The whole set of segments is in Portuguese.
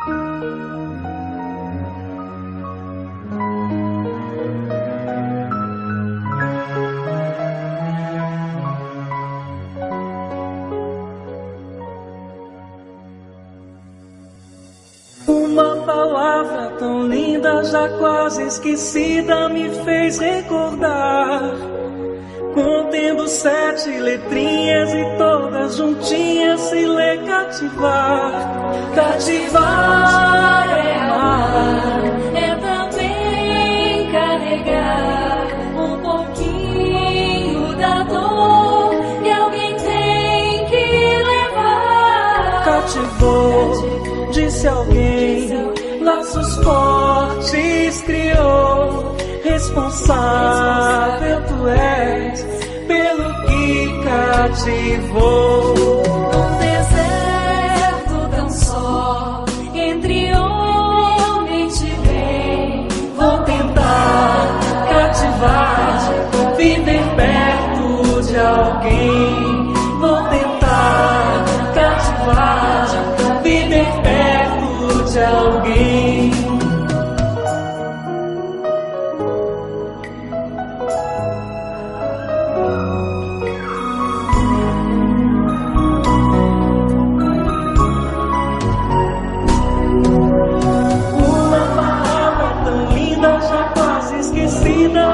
Uma palavra tão linda, já quase esquecida, me fez recordar. Contendo 7 letrinhas e todas juntinhas se lê cativar. Cativar é amar, é também carregar um pouquinho da dor que alguém tem que levar. Cativou, disse alguém, laços fortes criou. Responsável tu és pelo que cativou. Num deserto tão só, entre homens de bem, vou tentar cativar, viver perto de alguém. Vou tentar cativar, viver perto de alguém.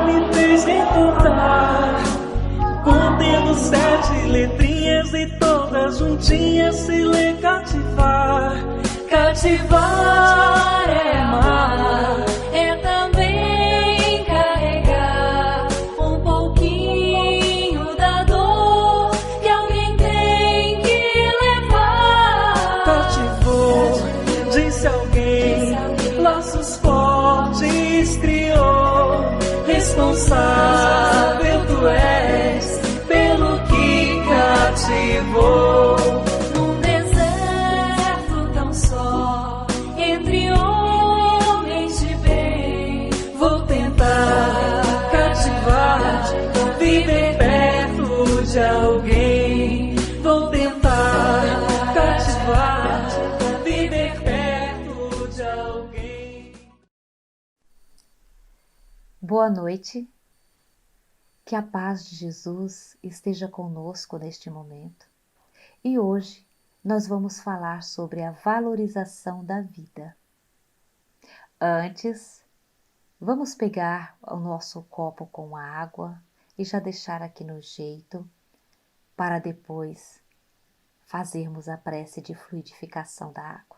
Me fez recordar, contendo 7 letrinhas e todas juntinhas se lê cativar. Cativar é amar, é também carregar um pouquinho da dor que alguém tem que levar. Cativou, disse alguém, laços fortes criou. Responsável tu és pelo que cativou. Num deserto tão só, entre homens de bem, vou tentar cativar, viver perto de alguém. Vou tentar cativar, viver perto de alguém. Boa noite, que a paz de Jesus esteja conosco neste momento. E hoje nós vamos falar sobre a valorização da vida. Antes, vamos pegar o nosso copo com água e já deixar aqui no jeito, para depois fazermos a prece de fluidificação da água.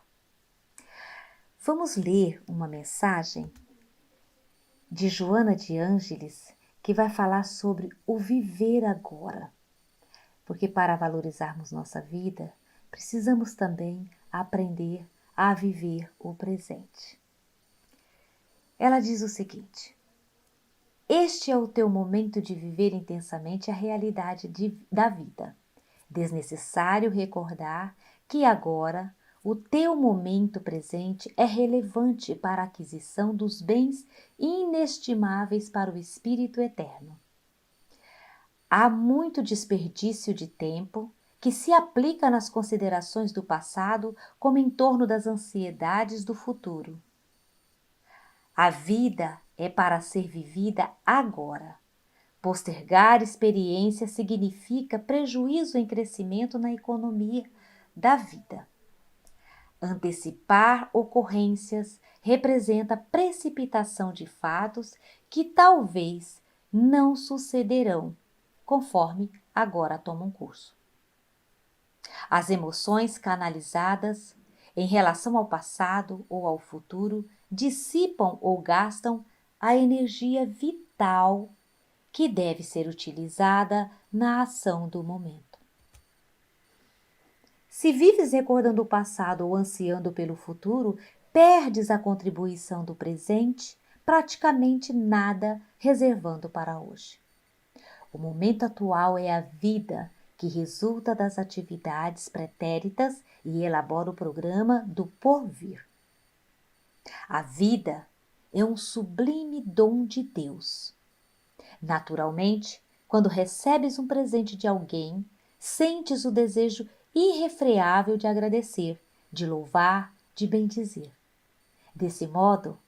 Vamos ler uma mensagem de Joana de Ângeles, que vai falar sobre o viver agora. Porque para valorizarmos nossa vida, precisamos também aprender a viver o presente. Ela diz o seguinte: este é o teu momento de viver intensamente a realidade da vida. Desnecessário recordar que agora o teu momento presente é relevante para a aquisição dos bens inestimáveis para o espírito eterno. Há muito desperdício de tempo que se aplica nas considerações do passado como em torno das ansiedades do futuro. A vida é para ser vivida agora. Postergar experiência significa prejuízo em crescimento na economia da vida. Antecipar ocorrências representa precipitação de fatos que talvez não sucederão, conforme agora tomam curso. As emoções canalizadas em relação ao passado ou ao futuro dissipam ou gastam a energia vital que deve ser utilizada na ação do momento. Se vives recordando o passado ou ansiando pelo futuro, perdes a contribuição do presente, praticamente nada reservando para hoje. O momento atual é a vida que resulta das atividades pretéritas e elabora o programa do porvir. A vida é um sublime dom de Deus. Naturalmente, quando recebes um presente de alguém, sentes o desejo irrefreável de agradecer, de louvar, de bendizer. Desse modo,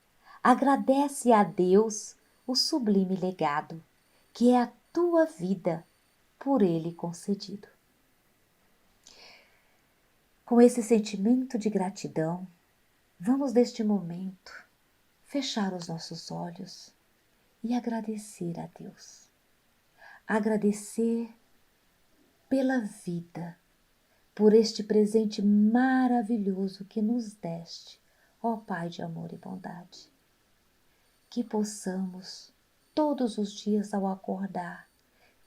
agradece a Deus o sublime legado, que é a tua vida, por Ele concedido. Com esse sentimento de gratidão, vamos neste momento fechar os nossos olhos e agradecer a Deus. Agradecer pela vida, por este presente maravilhoso que nos deste, ó Pai de amor e bondade. Que possamos, todos os dias ao acordar,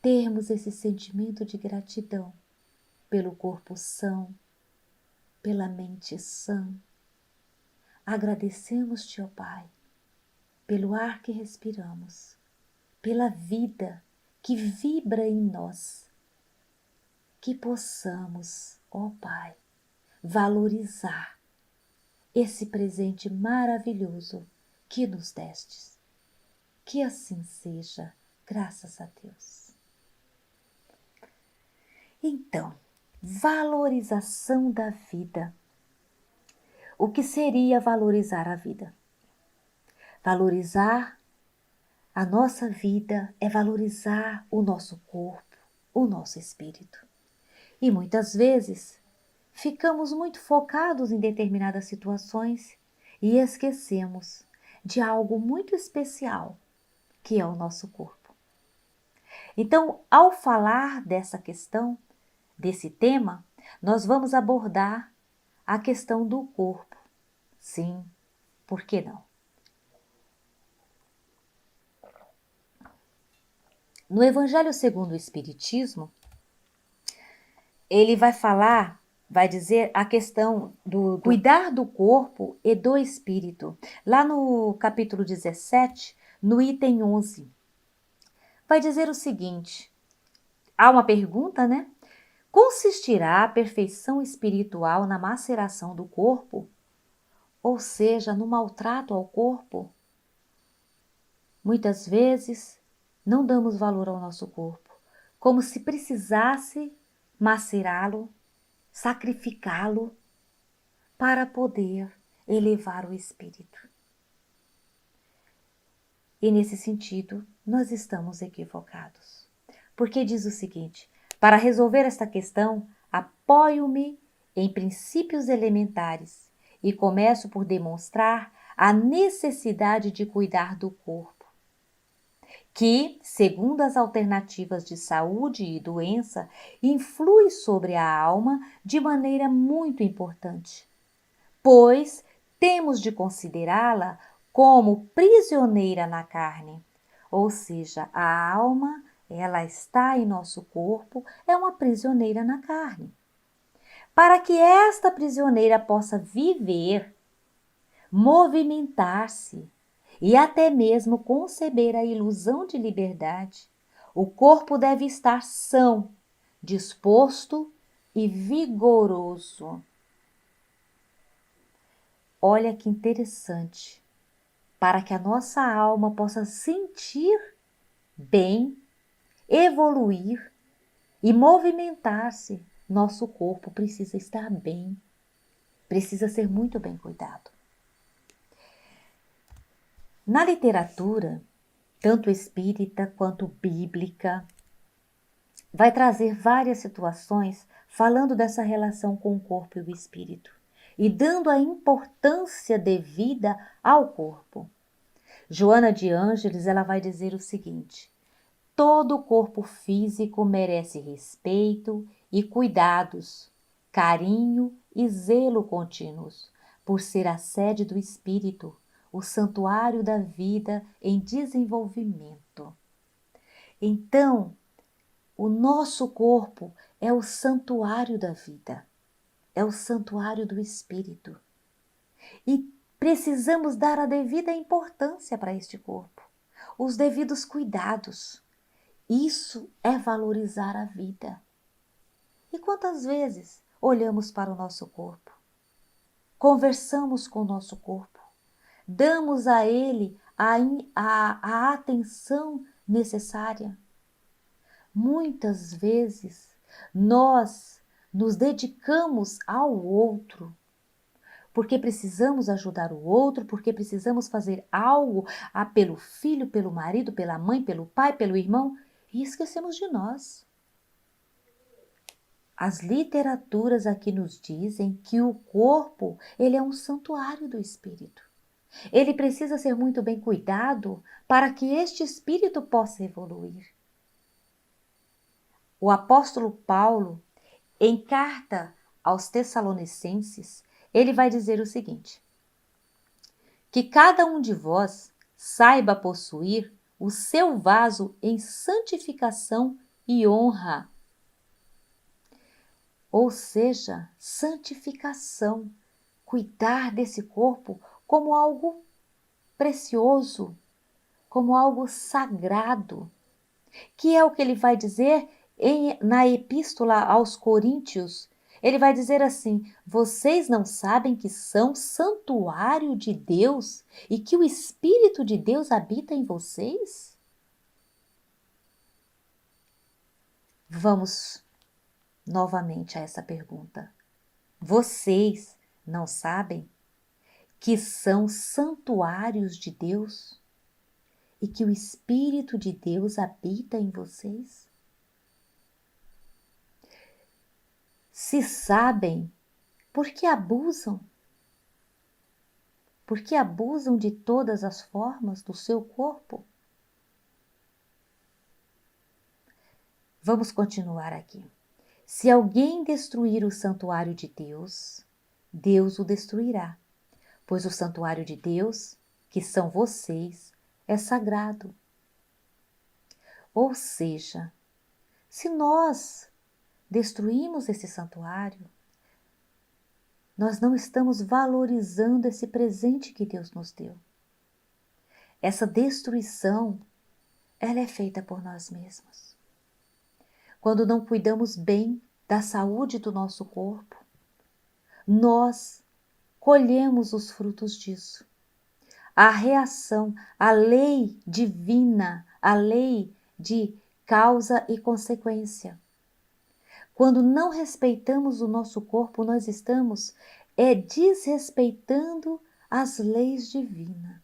termos esse sentimento de gratidão pelo corpo são, pela mente sã. Agradecemos-te, ó Pai, pelo ar que respiramos, pela vida que vibra em nós. Que possamos, ó Pai, valorizar esse presente maravilhoso que nos destes. Que assim seja, graças a Deus. Então, valorização da vida. O que seria valorizar a vida? Valorizar a nossa vida é valorizar o nosso corpo, o nosso espírito. E muitas vezes ficamos muito focados em determinadas situações e esquecemos de algo muito especial, que é o nosso corpo. Então, ao falar dessa questão, desse tema, nós vamos abordar a questão do corpo. Sim, por que não? No Evangelho segundo o Espiritismo, ele vai dizer a questão do cuidar do corpo e do espírito. Lá no capítulo 17, no item 11, vai dizer o seguinte, há uma pergunta, né? Consistirá a perfeição espiritual na maceração do corpo? Ou seja, no maltrato ao corpo? Muitas vezes não damos valor ao nosso corpo, como se precisasse macerá-lo, sacrificá-lo para poder elevar o espírito. E nesse sentido, nós estamos equivocados. Porque diz o seguinte, para resolver esta questão, apoio-me em princípios elementares e começo por demonstrar a necessidade de cuidar do corpo, que, segundo as alternativas de saúde e doença, influi sobre a alma de maneira muito importante, pois temos de considerá-la como prisioneira na carne, ou seja, a alma, ela está em nosso corpo, é uma prisioneira na carne. Para que esta prisioneira possa viver, movimentar-se e até mesmo conceber a ilusão de liberdade, o corpo deve estar são, disposto e vigoroso. Olha que interessante, para que a nossa alma possa sentir bem, evoluir e movimentar-se, nosso corpo precisa estar bem, precisa ser muito bem cuidado. Na literatura, tanto espírita quanto bíblica, vai trazer várias situações falando dessa relação com o corpo e o espírito e dando a importância devida ao corpo. Joana de Ângeles, ela vai dizer o seguinte: todo corpo físico merece respeito e cuidados, carinho e zelo contínuos, por ser a sede do espírito, o santuário da vida em desenvolvimento. Então, o nosso corpo é o santuário da vida, é o santuário do espírito. E precisamos dar a devida importância para este corpo, os devidos cuidados. Isso é valorizar a vida. E quantas vezes olhamos para o nosso corpo, conversamos com o nosso corpo, damos a ele a atenção necessária? Muitas vezes nós nos dedicamos ao outro porque precisamos ajudar o outro, porque precisamos fazer algo pelo filho, pelo marido, pela mãe, pelo pai, pelo irmão, e esquecemos de nós. As literaturas aqui nos dizem que o corpo, ele é um santuário do espírito. Ele precisa ser muito bem cuidado para que este espírito possa evoluir. O apóstolo Paulo, em carta aos Tessalonicenses, ele vai dizer o seguinte: que cada um de vós saiba possuir o seu vaso em santificação e honra. Ou seja, santificação, cuidar desse corpo como algo precioso, como algo sagrado, que é o que ele vai dizer na epístola aos Coríntios. Ele vai dizer assim: vocês não sabem que são santuário de Deus e que o Espírito de Deus habita em vocês? Vamos novamente a essa pergunta. Vocês não sabem que são santuários de Deus e que o Espírito de Deus habita em vocês? Se sabem, por que abusam? Por que abusam de todas as formas do seu corpo? Vamos continuar aqui. Se alguém destruir o santuário de Deus, Deus o destruirá, pois o santuário de Deus, que são vocês, é sagrado. Ou seja, se nós destruímos esse santuário, nós não estamos valorizando esse presente que Deus nos deu. Essa destruição, ela é feita por nós mesmos. Quando não cuidamos bem da saúde do nosso corpo, nós colhemos os frutos disso. A reação, a lei divina, a lei de causa e consequência. Quando não respeitamos o nosso corpo, nós estamos desrespeitando as leis divinas.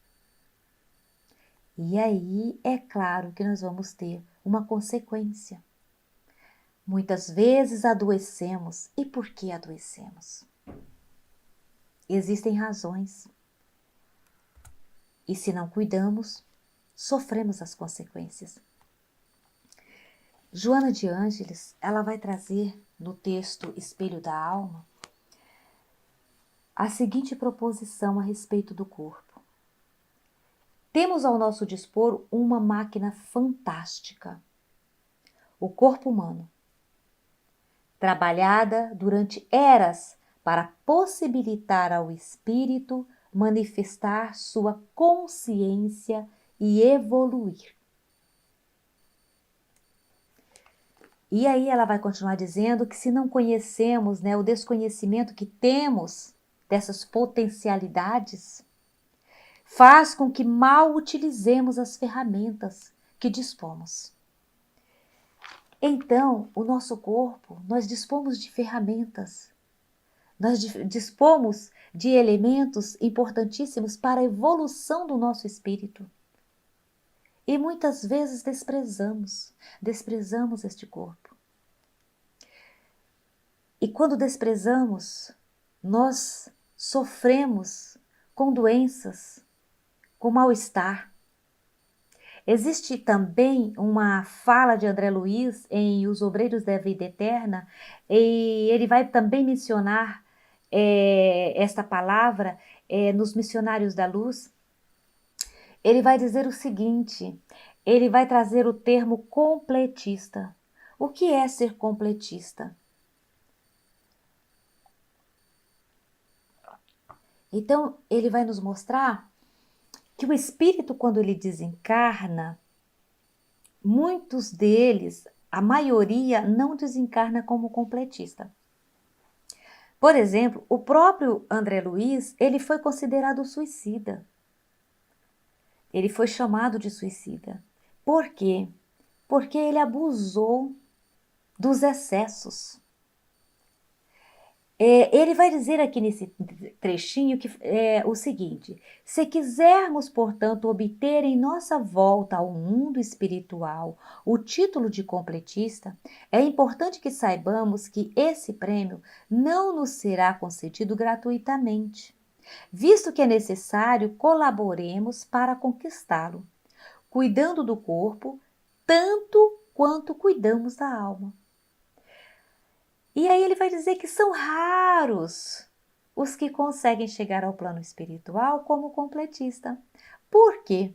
E aí é claro que nós vamos ter uma consequência. Muitas vezes adoecemos. E por que adoecemos? Existem razões. E se não cuidamos, sofremos as consequências. Joana de Ângeles, ela vai trazer no texto Espelho da Alma a seguinte proposição a respeito do corpo. Temos ao nosso dispor uma máquina fantástica, o corpo humano, trabalhada durante eras para possibilitar ao espírito manifestar sua consciência e evoluir. E aí ela vai continuar dizendo que se não conhecemos, o desconhecimento que temos dessas potencialidades, faz com que mal utilizemos as ferramentas que dispomos. Então, o nosso corpo, nós dispomos de ferramentas, nós dispomos de elementos importantíssimos para a evolução do nosso espírito. E muitas vezes desprezamos este corpo. E quando desprezamos, nós sofremos com doenças, com mal-estar. Existe também uma fala de André Luiz em Os Obreiros da Vida Eterna, e ele vai também mencionar esta palavra nos Missionários da Luz. Ele vai dizer o seguinte, ele vai trazer o termo completista. O que é ser completista? Então, ele vai nos mostrar que o espírito, quando ele desencarna, muitos deles, a maioria, não desencarna como completista. Por exemplo, o próprio André Luiz, ele foi considerado suicida. Ele foi chamado de suicida. Por quê? Porque ele abusou dos excessos. Ele vai dizer aqui nesse trechinho que é o seguinte: se quisermos, portanto, obter em nossa volta ao mundo espiritual o título de completista, é importante que saibamos que esse prêmio não nos será concedido gratuitamente, visto que é necessário colaboremos para conquistá-lo, cuidando do corpo tanto quanto cuidamos da alma. E aí ele vai dizer que são raros os que conseguem chegar ao plano espiritual como completista. Por quê?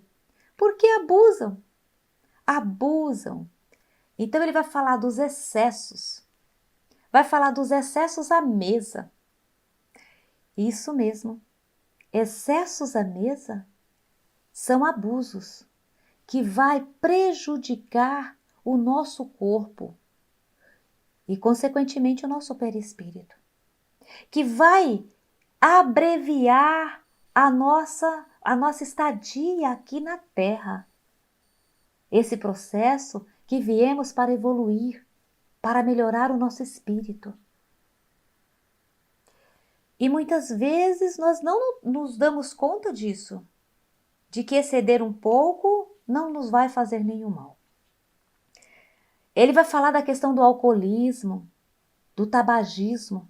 Porque abusam. Abusam. Então ele vai falar dos excessos. Vai falar dos excessos à mesa. Isso mesmo. Excessos à mesa são abusos que vai prejudicar o nosso corpo e, consequentemente, o nosso perispírito, que vai abreviar a nossa estadia aqui na Terra. Esse processo que viemos para evoluir, para melhorar o nosso espírito. E muitas vezes nós não nos damos conta disso, de que exceder um pouco não nos vai fazer nenhum mal. Ele vai falar da questão do alcoolismo, do tabagismo,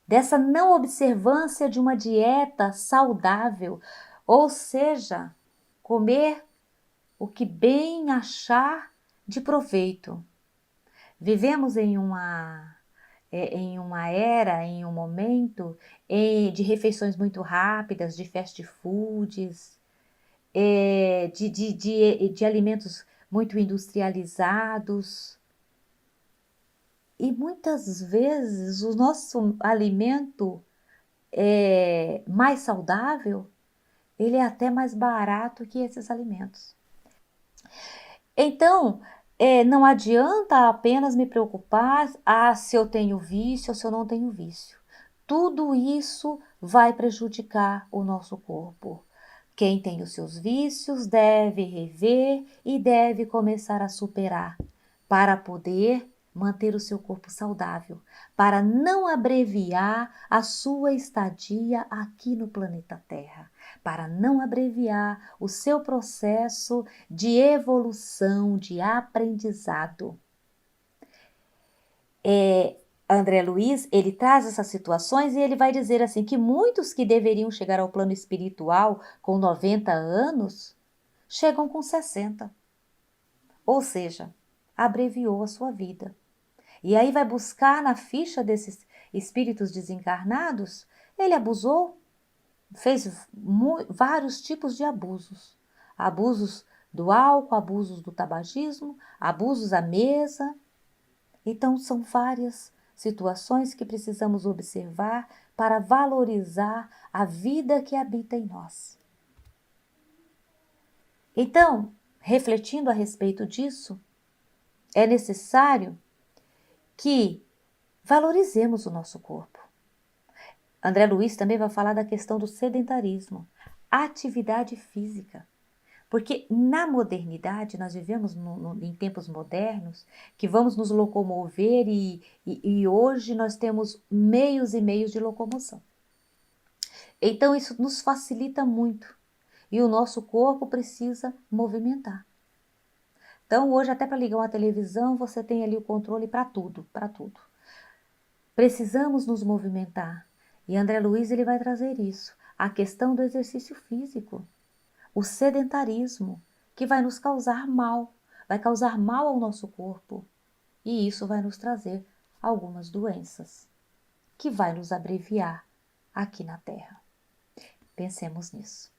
dessa não observância de uma dieta saudável, ou seja, comer o que bem achar de proveito. Vivemos em uma era, em um momento de refeições muito rápidas, de fast foods, de alimentos muito industrializados. E muitas vezes o nosso alimento mais saudável, ele é até mais barato que esses alimentos. Então, não adianta apenas me preocupar se eu tenho vício ou se eu não tenho vício. Tudo isso vai prejudicar o nosso corpo. Quem tem os seus vícios deve rever e deve começar a superar para poder manter o seu corpo saudável, para não abreviar a sua estadia aqui no planeta Terra, para não abreviar o seu processo de evolução, de aprendizado. André Luiz, ele traz essas situações e ele vai dizer assim que muitos que deveriam chegar ao plano espiritual com 90 anos, chegam com 60. Ou seja, abreviou a sua vida. E aí vai buscar na ficha desses espíritos desencarnados, ele abusou, fez vários tipos de abusos. Abusos do álcool, abusos do tabagismo, abusos à mesa. Então são várias situações que precisamos observar para valorizar a vida que habita em nós. Então, refletindo a respeito disso, é necessário que valorizemos o nosso corpo. André Luiz também vai falar da questão do sedentarismo, atividade física. Porque na modernidade, nós vivemos em tempos modernos, que vamos nos locomover e hoje nós temos meios e meios de locomoção. Então isso nos facilita muito e o nosso corpo precisa movimentar. Então hoje até para ligar uma televisão você tem ali o controle para tudo, para tudo. Precisamos nos movimentar e André Luiz ele vai trazer isso, a questão do exercício físico. O sedentarismo, que vai nos causar mal, vai causar mal ao nosso corpo. E isso vai nos trazer algumas doenças, que vai nos abreviar aqui na Terra. Pensemos nisso.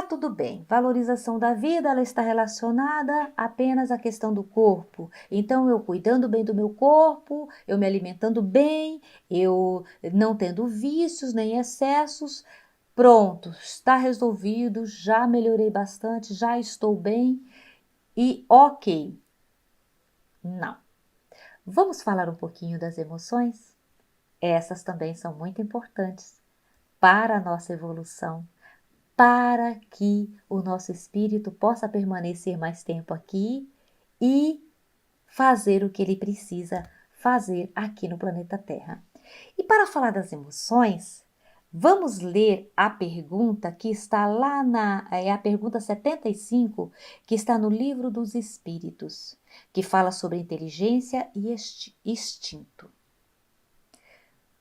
Tudo bem, valorização da vida, ela está relacionada apenas à questão do corpo. Então, eu cuidando bem do meu corpo, eu me alimentando bem, eu não tendo vícios nem excessos, pronto, está resolvido, já melhorei bastante, já estou bem e ok. Não. Vamos falar um pouquinho das emoções? Essas também são muito importantes para a nossa evolução, para que o nosso espírito possa permanecer mais tempo aqui e fazer o que ele precisa fazer aqui no planeta Terra. E para falar das emoções, vamos ler a pergunta que está lá é a pergunta 75, que está no Livro dos Espíritos, que fala sobre inteligência e instinto.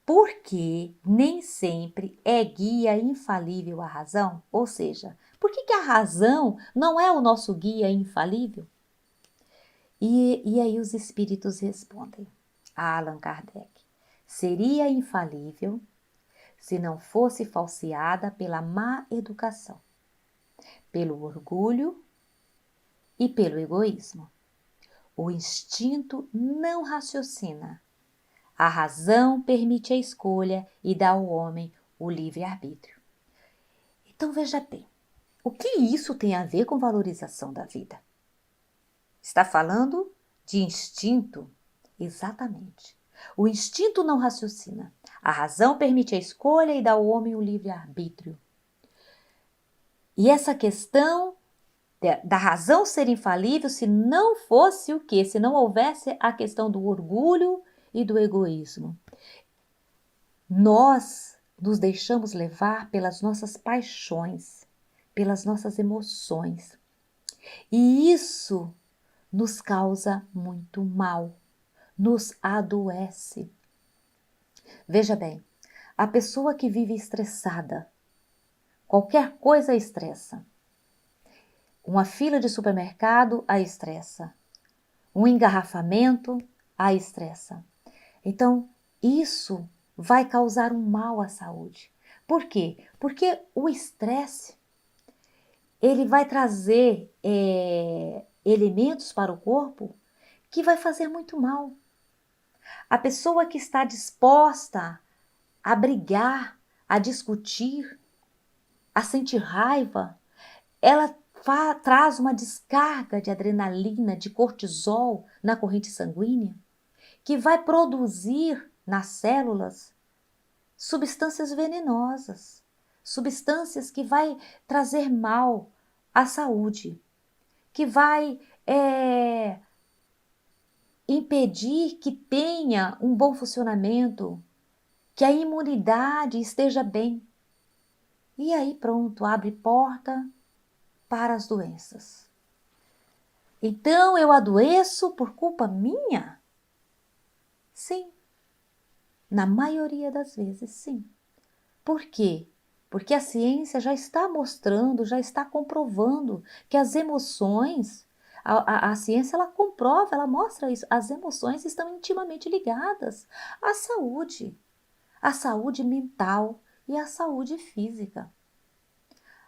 Porque nem sempre é guia infalível a razão? Ou seja, por que a razão não é o nosso guia infalível? E aí os espíritos respondem a Allan Kardec: seria infalível se não fosse falseada pela má educação, pelo orgulho e pelo egoísmo. O instinto não raciocina. A razão permite a escolha e dá ao homem o livre-arbítrio. Então veja bem, o que isso tem a ver com valorização da vida? Está falando de instinto? Exatamente. O instinto não raciocina. A razão permite a escolha e dá ao homem o livre-arbítrio. E essa questão da razão ser infalível, se não fosse o quê? Se não houvesse a questão do orgulho e do egoísmo. Nós nos deixamos levar pelas nossas paixões, pelas nossas emoções. E isso nos causa muito mal, nos adoece. Veja bem, a pessoa que vive estressada, qualquer coisa a estressa. Uma fila de supermercado a estressa. Um engarrafamento a estressa. Então, isso vai causar um mal à saúde. Por quê? Porque o estresse, ele vai trazer elementos para o corpo que vai fazer muito mal. A pessoa que está disposta a brigar, a discutir, a sentir raiva, ela traz uma descarga de adrenalina, de cortisol na corrente sanguínea, que vai produzir nas células substâncias venenosas, substâncias que vai trazer mal à saúde, que vai impedir que tenha um bom funcionamento, que a imunidade esteja bem. E aí pronto, abre porta para as doenças. Então eu adoeço por culpa minha? Sim. Na maioria das vezes, sim. Por quê? Porque a ciência já está mostrando, já está comprovando que as emoções, a ciência ela comprova, ela mostra isso, as emoções estão intimamente ligadas à saúde mental e à saúde física.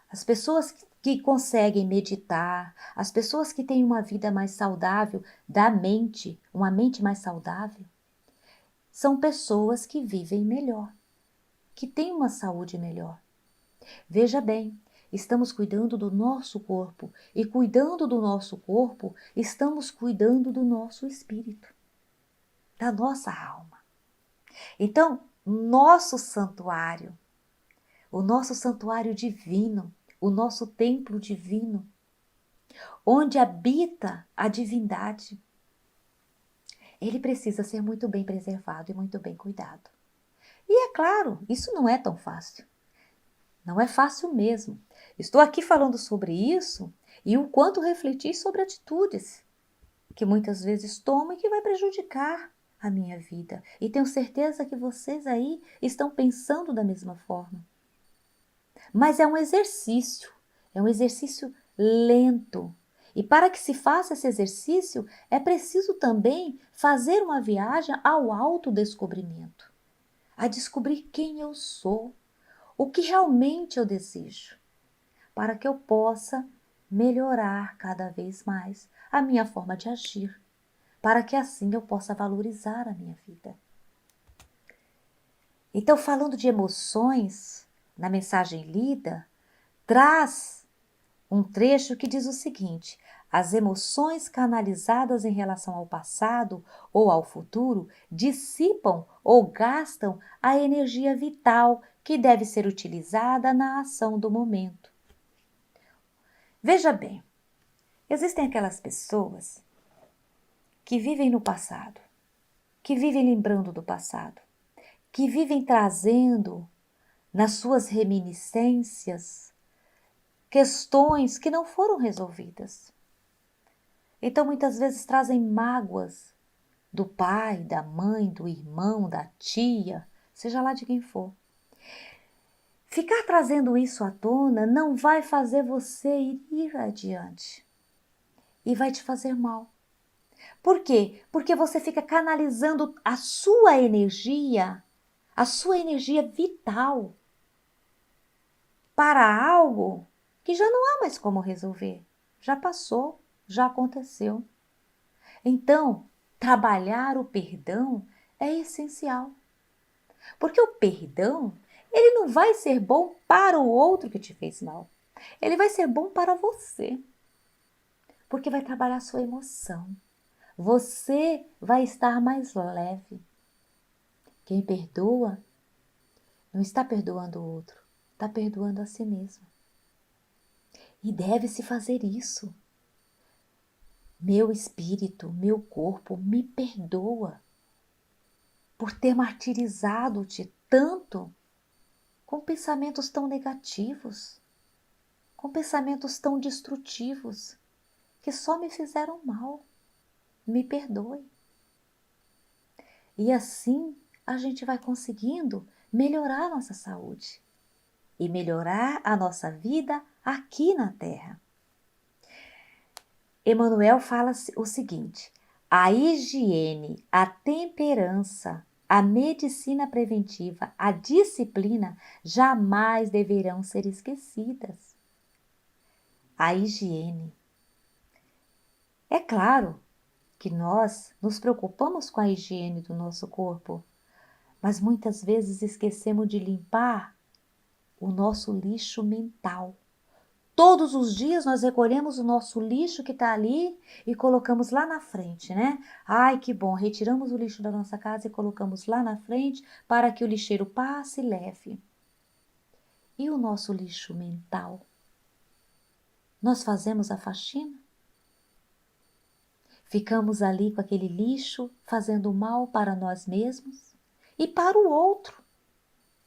As pessoas que conseguem meditar, as pessoas que têm uma vida mais saudável da mente, uma mente mais saudável, são pessoas que vivem melhor, que têm uma saúde melhor. Veja bem, estamos cuidando do nosso corpo e cuidando do nosso corpo, estamos cuidando do nosso espírito, da nossa alma. Então, nosso santuário, o nosso santuário divino, o nosso templo divino, onde habita a divindade, ele precisa ser muito bem preservado e muito bem cuidado. E é claro, isso não é tão fácil. Não é fácil mesmo. Estou aqui falando sobre isso e o quanto refletir sobre atitudes que muitas vezes tomo e que vai prejudicar a minha vida. E tenho certeza que vocês aí estão pensando da mesma forma. Mas é um exercício lento. E para que se faça esse exercício, é preciso também fazer uma viagem ao autodescobrimento, a descobrir quem eu sou, o que realmente eu desejo, para que eu possa melhorar cada vez mais a minha forma de agir, para que assim eu possa valorizar a minha vida. Então, falando de emoções, na mensagem lida, traz um trecho que diz o seguinte: as emoções canalizadas em relação ao passado ou ao futuro dissipam ou gastam a energia vital que deve ser utilizada na ação do momento. Veja bem, existem aquelas pessoas que vivem no passado, que vivem lembrando do passado, que vivem trazendo nas suas reminiscências questões que não foram resolvidas. Então, muitas vezes trazem mágoas do pai, da mãe, do irmão, da tia, seja lá de quem for. Ficar trazendo isso à tona não vai fazer você ir adiante e vai te fazer mal. Por quê? Porque você fica canalizando a sua energia vital, para algo que já não há mais como resolver. Já passou, já aconteceu. Então, trabalhar o perdão é essencial. Porque o perdão, ele não vai ser bom para o outro que te fez mal. Ele vai ser bom para você. Porque vai trabalhar a sua emoção. Você vai estar mais leve. Quem perdoa não está perdoando o outro, está perdoando a si mesmo. E deve-se fazer isso. Meu espírito, meu corpo me perdoa por ter martirizado-te tanto com pensamentos tão negativos, com pensamentos tão destrutivos, que só me fizeram mal. Me perdoe. E assim a gente vai conseguindo melhorar a nossa saúde e melhorar a nossa vida aqui na Terra. Emmanuel fala o seguinte: a higiene, a temperança, a medicina preventiva, a disciplina jamais deverão ser esquecidas. A higiene. É claro que nós nos preocupamos com a higiene do nosso corpo, mas muitas vezes esquecemos de limpar o nosso lixo mental. Todos os dias nós recolhemos o nosso lixo que está ali e colocamos lá na frente, né? Ai, que bom, retiramos o lixo da nossa casa e colocamos lá na frente para que o lixeiro passe e leve. E o nosso lixo mental? Nós fazemos a faxina? Ficamos ali com aquele lixo fazendo mal para nós mesmos e para o outro,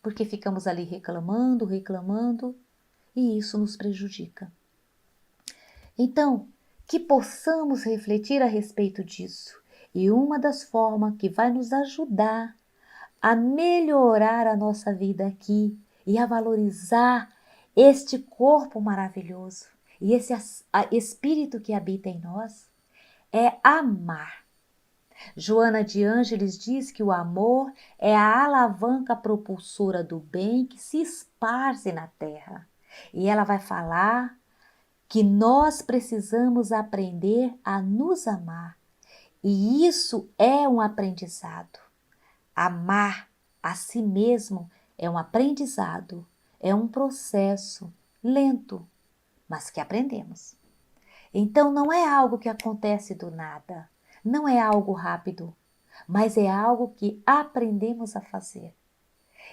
porque ficamos ali reclamando, e isso nos prejudica. Então, que possamos refletir a respeito disso. E uma das formas que vai nos ajudar a melhorar a nossa vida aqui e a valorizar este corpo maravilhoso e esse espírito que habita em nós é amar. Joana de Ângeles diz que o amor é a alavanca propulsora do bem que se esparce na terra. E ela vai falar que nós precisamos aprender a nos amar. E isso é um aprendizado. Amar a si mesmo é um aprendizado, é um processo lento, mas que aprendemos. Então não é algo que acontece do nada, não é algo rápido, mas é algo que aprendemos a fazer.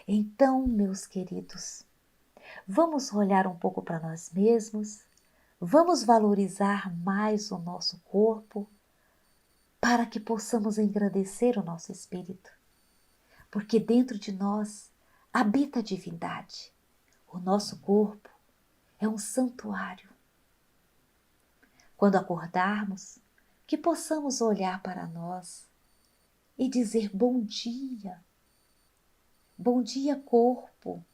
Então, meus queridos, vamos olhar um pouco para nós mesmos, vamos valorizar mais o nosso corpo para que possamos engrandecer o nosso espírito. Porque dentro de nós habita a divindade. O nosso corpo é um santuário. Quando acordarmos, que possamos olhar para nós e dizer bom dia. Bom dia, corpo.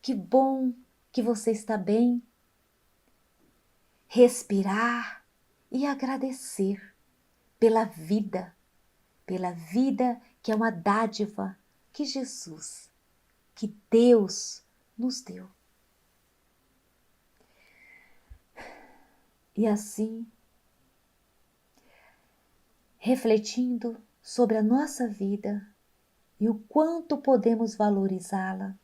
Que bom que você está bem. Respirar e agradecer pela vida que é uma dádiva que Jesus, que Deus nos deu. E assim, refletindo sobre a nossa vida e o quanto podemos valorizá-la,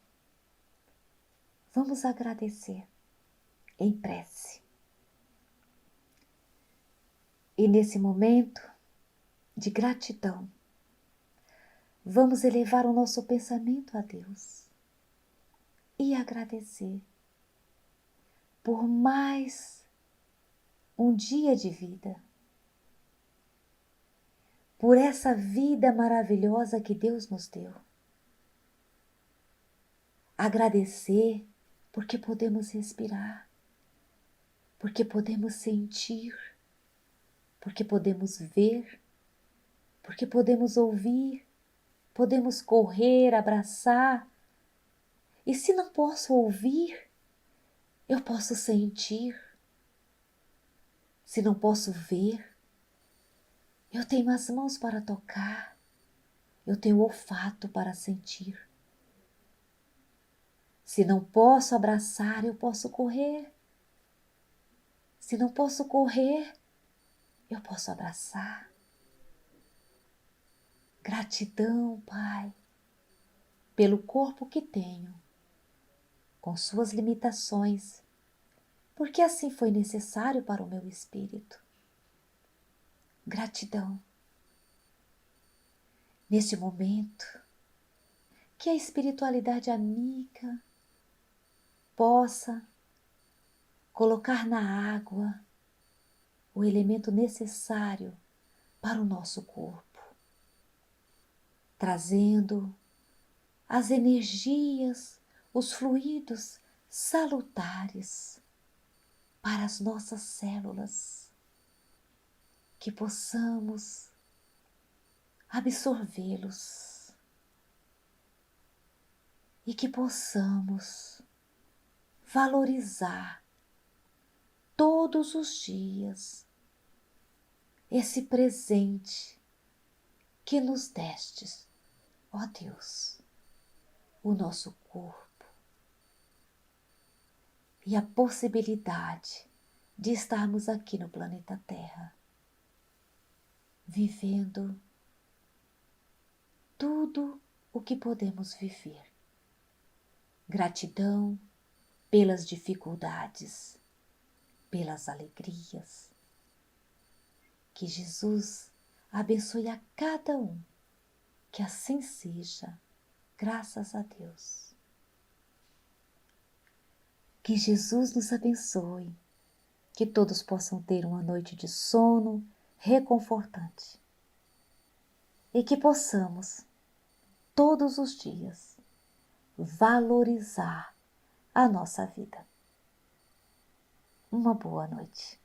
vamos agradecer em prece. E nesse momento de gratidão, vamos elevar o nosso pensamento a Deus e agradecer por mais um dia de vida, por essa vida maravilhosa que Deus nos deu. Agradecer porque podemos respirar, porque podemos sentir, porque podemos ver, porque podemos ouvir, podemos correr, abraçar. E se não posso ouvir, eu posso sentir. Se não posso ver, eu tenho as mãos para tocar, eu tenho o olfato para sentir. Se não posso abraçar, eu posso correr. Se não posso correr, eu posso abraçar. Gratidão, Pai, pelo corpo que tenho, com suas limitações, porque assim foi necessário para o meu espírito. Gratidão. Neste momento, que a espiritualidade amiga possa colocar na água o elemento necessário para o nosso corpo, trazendo as energias, os fluidos salutares para as nossas células, que possamos absorvê-los e que possamos valorizar todos os dias esse presente que nos destes, ó Deus, o nosso corpo e a possibilidade de estarmos aqui no planeta Terra, vivendo tudo o que podemos viver. Gratidão pelas dificuldades, pelas alegrias. Que Jesus abençoe a cada um, que assim seja, graças a Deus. Que Jesus nos abençoe, que todos possam ter uma noite de sono reconfortante e que possamos, todos os dias, valorizar a nossa vida. Uma boa noite.